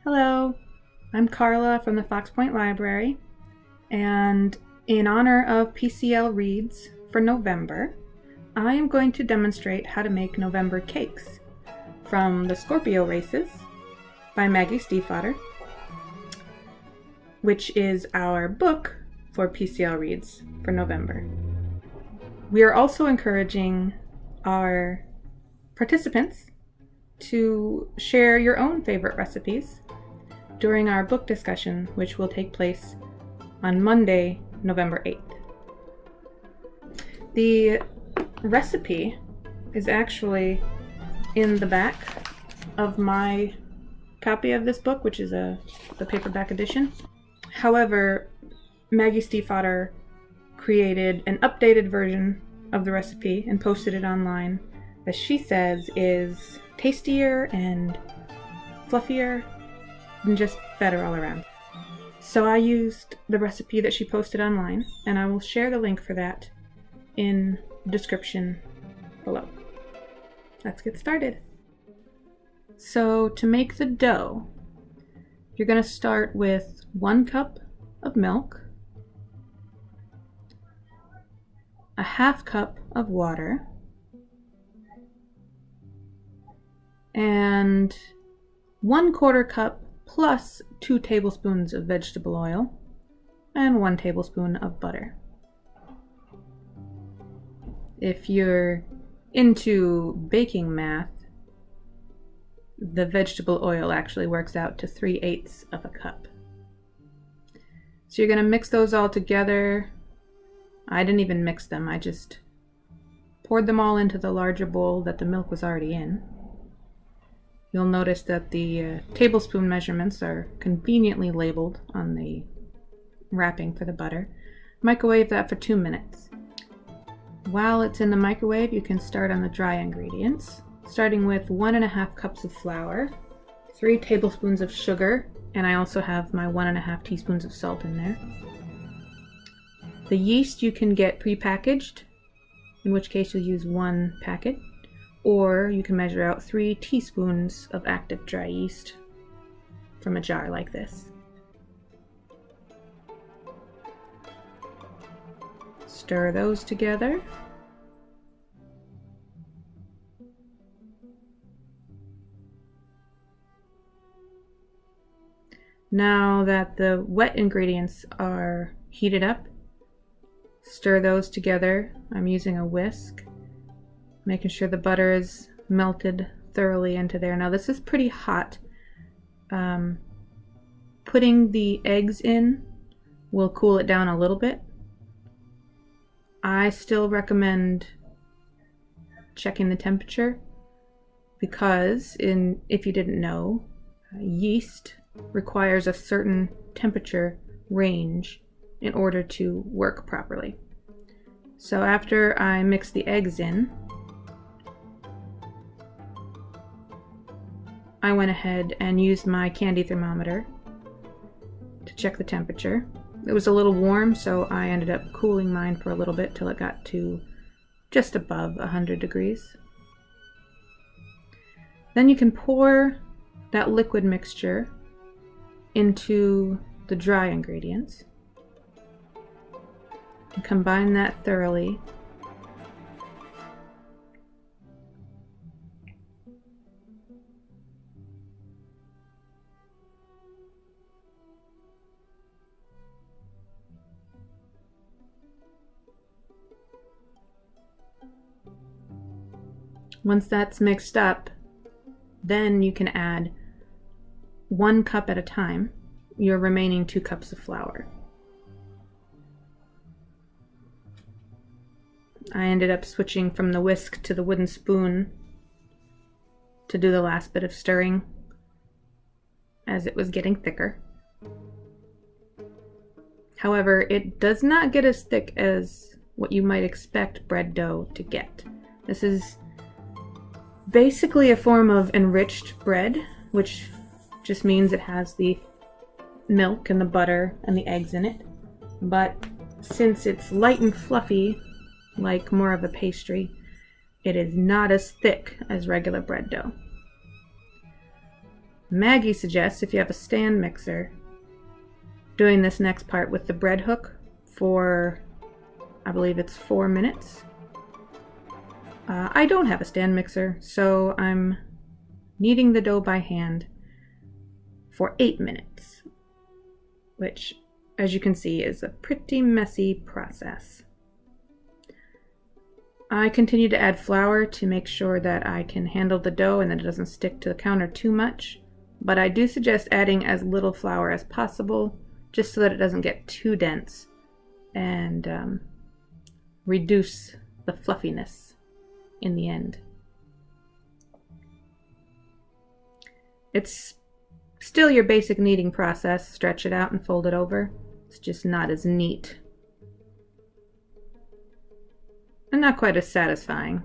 Hello, I'm Carla from the Fox Point Library, and in honor of PCL Reads for November, I am going to demonstrate how to make November cakes from the Scorpio Races by Maggie Stiefvater, which is our book for PCL Reads for November. We are also encouraging our participants to share your own favorite recipes during our book discussion, which will take place on Monday, November 8th. The recipe is actually in the back of my copy of this book, which is the paperback edition. However, Maggie Stiefvater created an updated version of the recipe and posted it online, as she says is tastier and fluffier and just better all around. So I used the recipe that she posted online, and I will share the link for that in the description below. Let's get started. So to make the dough, you're going to start with 1 cup of milk, a 1/2 cup of water, and 1/4 cup plus 2 tablespoons of vegetable oil and 1 tablespoon of butter. If you're into baking math, the vegetable oil actually works out to 3/8 of a cup. So you're going to mix those all together. I didn't even mix them, I just poured them all into the larger bowl that the milk was already in. You'll notice that the tablespoon measurements are conveniently labeled on the wrapping for the butter. Microwave that for 2 minutes. While it's in the microwave, you can start on the dry ingredients, starting with 1.5 cups of flour, 3 tablespoons of sugar, and I also have my 1.5 teaspoons of salt in there. The yeast you can get prepackaged, in which case you'll use 1 packet, or you can measure out 3 teaspoons of active dry yeast from a jar like this. Stir those together. Now that the wet ingredients are heated up, stir those together. I'm using a whisk, making sure the butter is melted thoroughly into there. Now this is pretty hot. Putting the eggs in will cool it down a little bit. I still recommend checking the temperature because, if you didn't know, yeast requires a certain temperature range in order to work properly. So after I mix the eggs in, I went ahead and used my candy thermometer to check the temperature. It was a little warm, so I ended up cooling mine for a little bit till it got to just above 100 degrees. Then you can pour that liquid mixture into the dry ingredients and combine that thoroughly. Once that's mixed up, then you can add 1 cup at a time your remaining 2 cups of flour. I ended up switching from the whisk to the wooden spoon to do the last bit of stirring as it was getting thicker. However, it does not get as thick as what you might expect bread dough to get. This is basically a form of enriched bread, which just means it has the milk and the butter and the eggs in it. But since it's light and fluffy, like more of a pastry, it is not as thick as regular bread dough. Maggie suggests, if you have a stand mixer, doing this next part with the bread hook for, I believe it's 4 minutes. I don't have a stand mixer, so I'm kneading the dough by hand for 8 minutes, which, as you can see, is a pretty messy process. I continue to add flour to make sure that I can handle the dough and that it doesn't stick to the counter too much, but I do suggest adding as little flour as possible just so that it doesn't get too dense and reduce the fluffiness in the end. It's still your basic kneading process. Stretch it out and fold it over. It's just not as neat and not quite as satisfying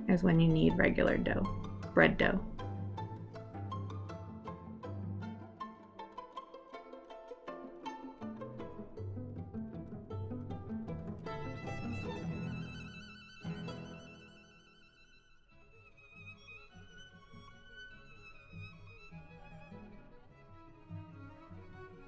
as when you knead regular dough, bread dough.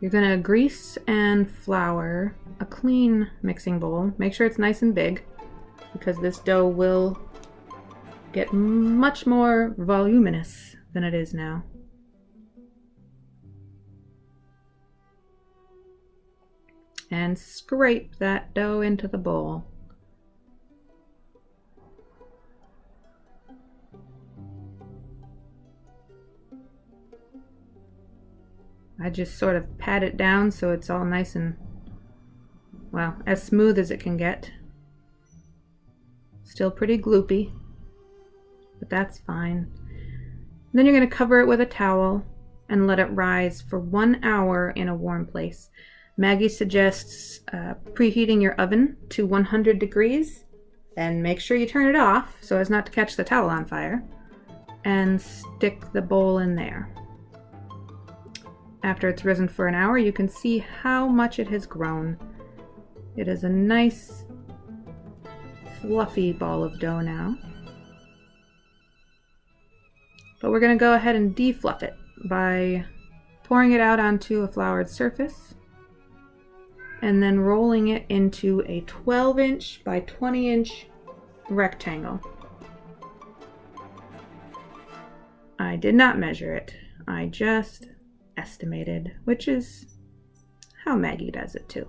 You're going to grease and flour a clean mixing bowl. Make sure it's nice and big, because this dough will get much more voluminous than it is now. And scrape that dough into the bowl. I just sort of pat it down so it's all nice and, well, as smooth as it can get. Still pretty gloopy, but that's fine. Then you're going to cover it with a towel and let it rise for 1 hour in a warm place. Maggie suggests preheating your oven to 100 degrees, and make sure you turn it off so as not to catch the towel on fire, and stick the bowl in there. After it's risen for an hour, you can see how much it has grown. It is a nice, fluffy ball of dough now. But we're going to go ahead and defluff it by pouring it out onto a floured surface and then rolling it into a 12-inch by 20-inch rectangle. I did not measure it. I just estimated, which is how Maggie does it too.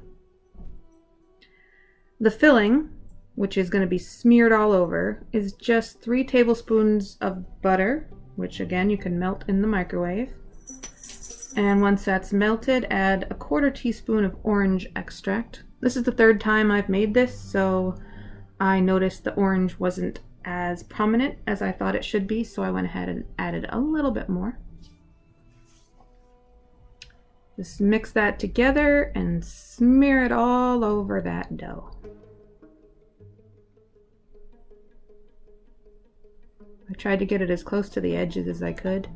The filling, which is going to be smeared all over, is just 3 tablespoons of butter, which again you can melt in the microwave. And once that's melted, add a 1/4 teaspoon of orange extract. This is the 3rd time I've made this, so I noticed the orange wasn't as prominent as I thought it should be, so I went ahead and added a little bit more. Just mix that together and smear it all over that dough. I tried to get it as close to the edges as I could.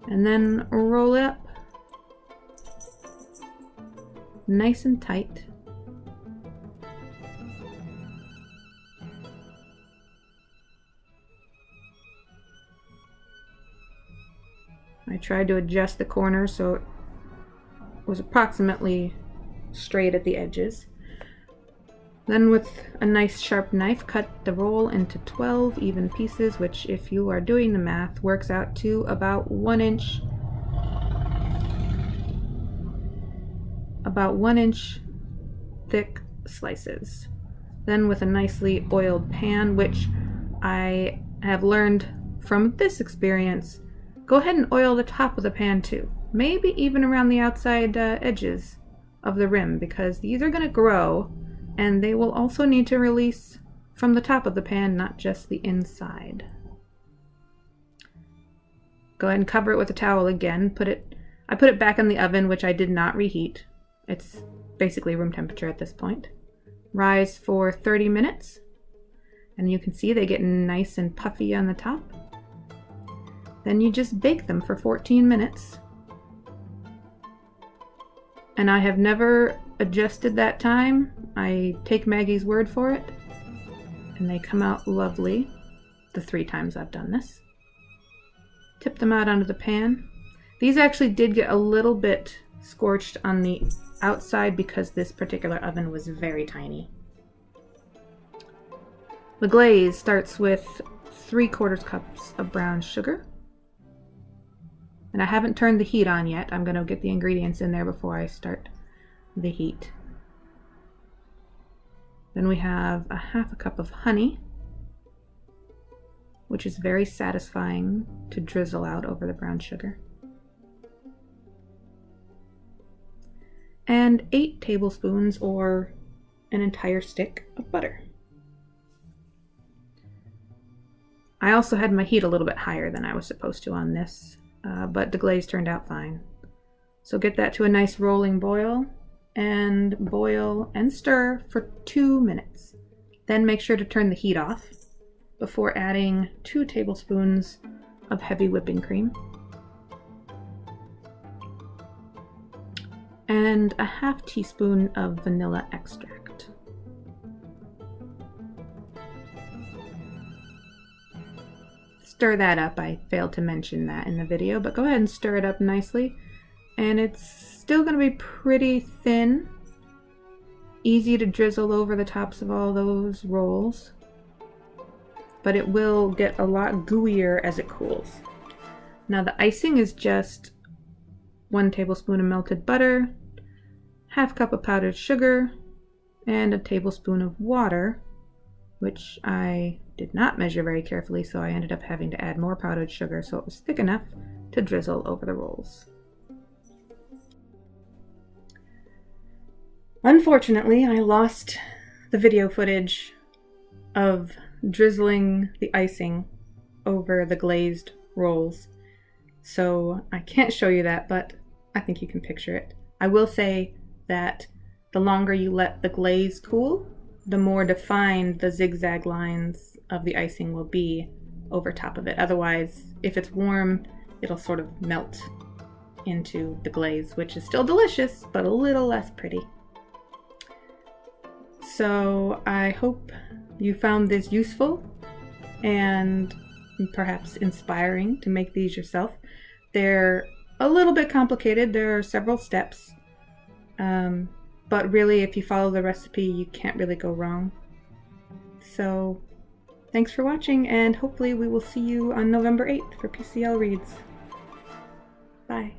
And then roll it up nice and tight. I tried to adjust the corners so it was approximately straight at the edges. Then with a nice sharp knife, cut the roll into 12 even pieces, which, if you are doing the math, works out to about 1 inch. About 1 inch thick slices. Then with a nicely oiled pan, which I have learned from this experience, go ahead and oil the top of the pan too. Maybe even around the outside edges of the rim, because these are going to grow and they will also need to release from the top of the pan, not just the inside. Go ahead and cover it with a towel again. I put it back in the oven, which I did not reheat. It's basically room temperature at this point. Rise for 30 minutes. And you can see they get nice and puffy on the top. Then you just bake them for 14 minutes. And I have never adjusted that time. I take Maggie's word for it. And they come out lovely the 3 times I've done this. tip them out onto the pan. These actually did get a little bit scorched on the outside because this particular oven was very tiny. The glaze starts with 3/4 cups of brown sugar. And I haven't turned the heat on yet. I'm going to get the ingredients in there before I start the heat. Then we have 1/2 cup of honey, which is very satisfying to drizzle out over the brown sugar. And 8 tablespoons or an entire stick of butter. I also had my heat a little bit higher than I was supposed to on this, but the glaze turned out fine. So get that to a nice rolling boil and stir for 2 minutes. Then make sure to turn the heat off before adding 2 tablespoons of heavy whipping cream and a 1/2 teaspoon of vanilla extract. Stir that up. I failed to mention that in the video, but go ahead and stir it up nicely. And it's still going to be pretty thin, easy to drizzle over the tops of all those rolls, but it will get a lot gooier as it cools. Now the icing is just 1 tablespoon of melted butter, 1/2 cup of powdered sugar, and a tablespoon of water, which I did not measure very carefully, so I ended up having to add more powdered sugar so it was thick enough to drizzle over the rolls. Unfortunately, I lost the video footage of drizzling the icing over the glazed rolls, so I can't show you that, but I think you can picture it. I will say that the longer you let the glaze cool, the more defined the zigzag lines of the icing will be over top of it. Otherwise, if it's warm, it'll sort of melt into the glaze, which is still delicious, but a little less pretty. So I hope you found this useful and perhaps inspiring to make these yourself. They're a little bit complicated. There are several steps. But really, if you follow the recipe, you can't really go wrong. So thanks for watching, and hopefully we will see you on November 8th for PCL Reads. Bye.